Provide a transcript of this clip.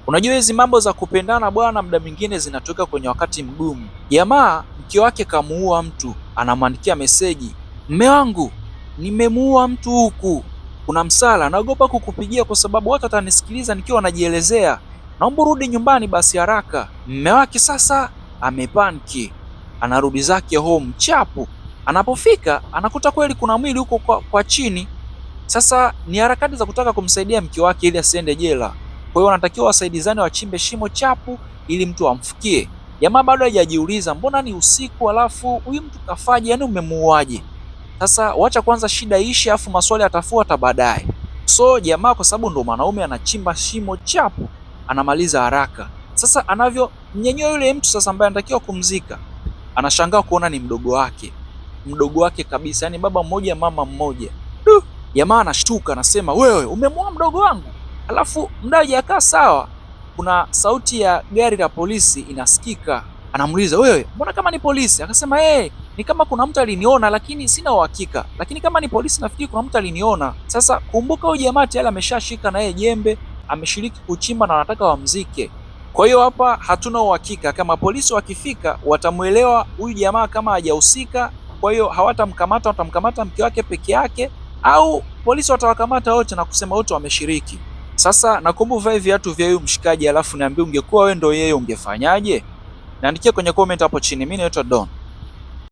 Unajua hizi mambo za kupendana bwana, muda mwingine zinatoka kwenye wakati mgumu. Jamaa mke wake kamuua mtu, anamwandikia meseji, mme wangu nimemuua mtu huku, kuna msala, naogopa kukupigia kwa sababu watu watanisikiliza nikiwa najielezea, naomba rudi nyumbani basi haraka. Mme wake sasa amepaniki, anarudi zake home chapu. Anapofika anakuta kweli kuna mwili huko kwa chini. Sasa ni harakati za kutaka kumsaidia mke wake ili asiende jela. Kwa hiyo wanatakiwa wasaidizane, wachimbe shimo chapu ili mtu amfikie. Jamaa bado hajajiuliza mbona ni usiku alafu huyu mtu kafaje, yani umemuuaje? Sasa wacha kwanza shida ishi, afu maswali atafuata baadaye. So jamaa kwa sababu ndo mwanaume anachimba shimo chapu, anamaliza haraka. Sasa anavyomnyanyua yule mtu sasa ambaye anatakiwa kumzika, anashangaa kuona ni mdogo wake kabisa, yani baba mmoja mama mmoja. Jamaa anashtuka, anasema wewe umemuua mdogo wangu? Alafu muda hajakaa sawa, kuna sauti ya gari la polisi inasikika. Anamuuliza wewe, mbona kama ni polisi? Akasema ni kama kuna mtu aliniona, lakini sina uhakika, lakini kama ni polisi nafikiri kuna mtu aliniona. Sasa kumbuka huyu jamaa tayari ameshashika na yeye jembe, ameshiriki kuchimba na anataka wamzike. Kwa hiyo hapa hatuna uhakika kama polisi wakifika watamuelewa huyu jamaa kama hajahusika, kwa hiyo hawatamkamata, watamkamata mke wake peke yake, au polisi watawakamata wote na kusema wote wameshiriki. Sasa nakumbu uvae viatu vya huyu mshikaji, alafu niambie ungekuwa wewe ndio yeye ungefanyaje? Niandikie kwenye comment hapo chini. Mimi naitwa Don.